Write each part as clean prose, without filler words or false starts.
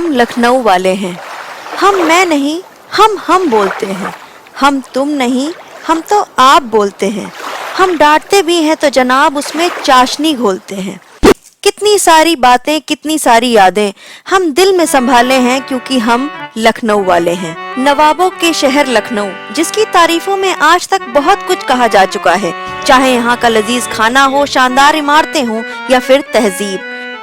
हम लखनऊ वाले हैं। हम मैं नहीं, हम बोलते हैं। हम तुम नहीं, हम तो आप बोलते हैं। हम डांटते भी हैं तो जनाब उसमें चाशनी घोलते हैं। कितनी सारी बातें, कितनी सारी यादें हम दिल में संभाले हैं, क्योंकि हम लखनऊ वाले हैं। नवाबों के शहर लखनऊ, जिसकी तारीफों में आज तक बहुत कुछ कहा जा चुका है, चाहे यहाँ का लजीज खाना हो, शानदार इमारतें हो या फिर तहजीब।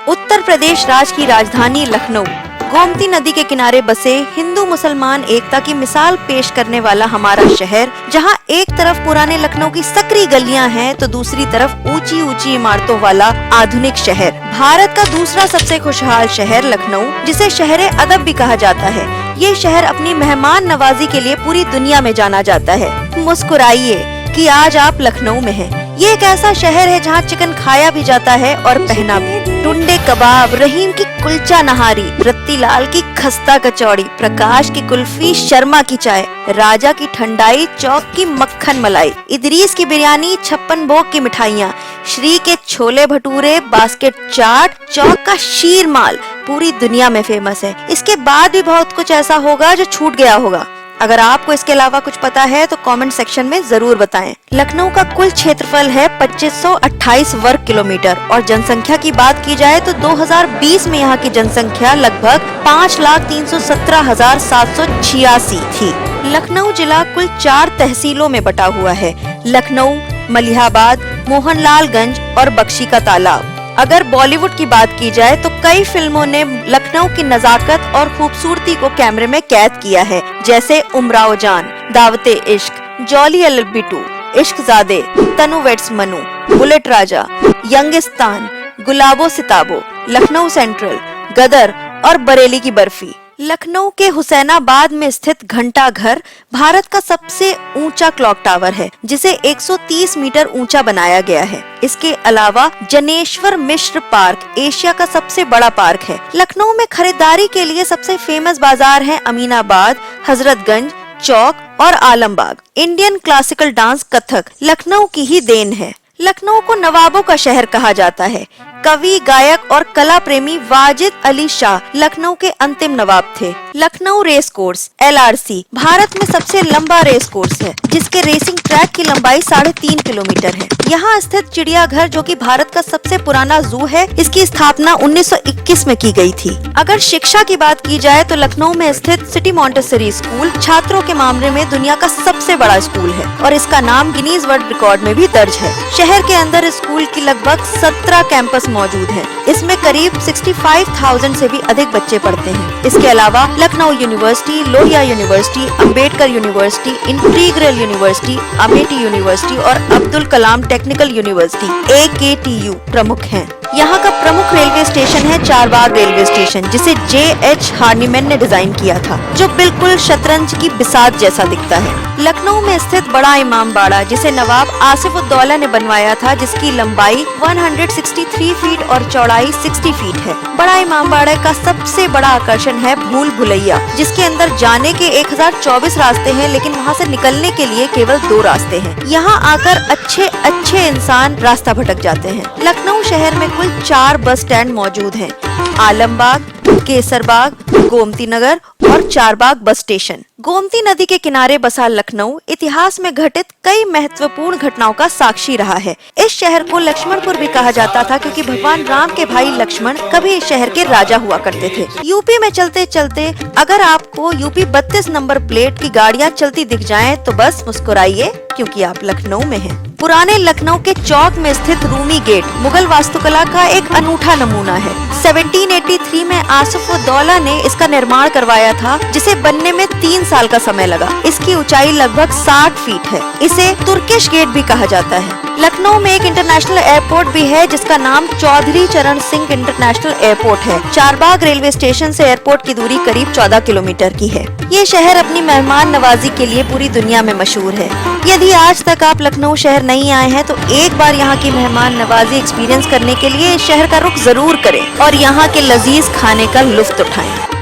उत्तर प्रदेश राज्य की राजधानी लखनऊ गोमती नदी के किनारे बसे हिंदू मुसलमान एकता की मिसाल पेश करने वाला हमारा शहर, जहां एक तरफ पुराने लखनऊ की सकरी गलियां हैं तो दूसरी तरफ ऊंची ऊंची इमारतों वाला आधुनिक शहर। भारत का दूसरा सबसे खुशहाल शहर लखनऊ, जिसे शहर अदब भी कहा जाता है। ये शहर अपनी मेहमान नवाजी के लिए पूरी दुनिया में जाना जाता है। मुस्कुराइए कि आज आप लखनऊ में हैं। ये एक ऐसा शहर है जहाँ चिकन खाया भी जाता है और पहना भी। टुंडे कबाब, रहीम की कुलचा नहारी, रत्तीलाल की खस्ता कचौड़ी, प्रकाश की कुल्फी, शर्मा की चाय, राजा की ठंडाई, चौक की मक्खन मलाई, इदरीस की बिरयानी, 56 भोग की मिठाइयाँ, श्री के छोले भटूरे, बास्केट चाट, चौक का शीर माल पूरी दुनिया में फेमस है। इसके बाद भी बहुत कुछ ऐसा होगा जो छूट गया होगा। अगर आपको इसके अलावा कुछ पता है तो कमेंट सेक्शन में जरूर बताएं। लखनऊ का कुल क्षेत्रफल है 2528 वर्ग किलोमीटर और जनसंख्या की बात की जाए तो 2020 में यहाँ की जनसंख्या लगभग 5,63,786 थी। लखनऊ जिला कुल 4 तहसीलों में बटा हुआ है: लखनऊ, मलिहाबाद, मोहनलालगंज और बख्शी का तालाब। अगर बॉलीवुड की बात की जाए तो कई फिल्मों ने लखनऊ की नजाकत और खूबसूरती को कैमरे में कैद किया है, जैसे उमराव जान, दावते इश्क, जॉली LLB 2, इश्कजादे, तनु वेट्स मनु, बुलेट राजा, यंगिस्तान, गुलाबो सिताबो, लखनऊ सेंट्रल, गदर और बरेली की बर्फी। लखनऊ के हुसैनाबाद में स्थित घंटा घर भारत का सबसे ऊंचा क्लॉक टावर है, जिसे 130 मीटर ऊंचा बनाया गया है। इसके अलावा जनेश्वर मिश्र पार्क एशिया का सबसे बड़ा पार्क है। लखनऊ में खरीदारी के लिए सबसे फेमस बाजार हैं अमीनाबाद, हजरतगंज, चौक और Alambagh. Indian classical dance Kathak Lucknow की ही देन है। लखनऊ को नवाबों का शहर कहा जाता है। कवि, गायक और कला प्रेमी वाजिद अली शाह लखनऊ के अंतिम नवाब थे। Lucknow race course LRC Bharat में सबसे लंबा रेस कोर्स है, जिसके रेसिंग ट्रैक की लंबाई 3.5 किलोमीटर है। यहाँ स्थित चिड़ियाघर, जो कि भारत का सबसे पुराना जू है, इसकी स्थापना 1921 में की गई थी। अगर शिक्षा की बात की जाए तो लखनऊ में स्थित सिटी मॉन्टेसरी स्कूल छात्रों के मामले में दुनिया का सबसे बड़ा स्कूल है और इसका नाम गिनीज वर्ल्ड रिकॉर्ड में भी दर्ज है। शहर के अंदर स्कूल की लगभग 17 कैंपस मौजूद है। इसमें करीब 65,000 से भी अधिक बच्चे पढ़ते हैं। इसके अलावा Lucknow university, Lohia university, Ambedkar university, integral university, Amethi university और Abdul Kalam technical university AKTU प्रमुख हैं। यहाँ का प्रमुख रेलवे स्टेशन है चारबाग रेलवे स्टेशन, जिसे J.H. हार्निमैन ने डिजाइन किया था, जो बिल्कुल शतरंज की बिसात जैसा दिखता है। लखनऊ में स्थित बड़ा इमाम बाड़ा, जिसे नवाब आसिफउद्दौला ने बनवाया था, जिसकी लंबाई 163 फीट और चौड़ाई 60 फीट है। बड़ा इमाम बाड़ा का सबसे बड़ा आकर्षण है भूल भुलैया, जिसके अंदर जाने के 1024 रास्ते हैं, लेकिन वहाँ से निकलने के लिए केवल 2 रास्ते हैं। यहाँ आकर अच्छे इंसान रास्ता भटक जाते हैं। लखनऊ शहर में कुल 4 बस स्टैंड मौजूद हैं: आलमबाग, केसरबाग, गोमती नगर और चारबाग बस स्टेशन। गोमती नदी के किनारे बसा लखनऊ इतिहास में घटित कई महत्वपूर्ण घटनाओं का साक्षी रहा है। इस शहर को लक्ष्मणपुर भी कहा जाता था, क्योंकि भगवान राम के भाई लक्ष्मण कभी इस शहर के राजा हुआ करते थे। यूपी में चलते चलते अगर आपको यूपी 32 नंबर प्लेट की गाड़ियाँ चलती दिख जाएं, तो बस मुस्कुराइए, क्योंकि आप लखनऊ में हैं। पुराने लखनऊ के चौक में स्थित रूमी गेट मुगल वास्तुकला का एक अनूठा नमूना है। 1783 में आसिफउद्दौला ने इसका निर्माण करवाया था, जिसे बनने में 3 साल का समय लगा। इसकी ऊंचाई लगभग 60 फीट है। इसे तुर्किश गेट भी कहा जाता है। लखनऊ में एक इंटरनेशनल एयरपोर्ट भी है, जिसका नाम चौधरी चरण सिंह इंटरनेशनल एयरपोर्ट है। चारबाग रेलवे स्टेशन से एयरपोर्ट की दूरी करीब 14 किलोमीटर की है। ये शहर अपनी मेहमान नवाजी के लिए पूरी दुनिया में मशहूर है। यदि आज तक आप लखनऊ शहर नहीं आए हैं तो एक बार यहाँ की मेहमान नवाजी एक्सपीरियंस करने के लिए इस शहर का रुख जरूर करें और यहाँ के लजीज खाने का लुत्फ उठाएं।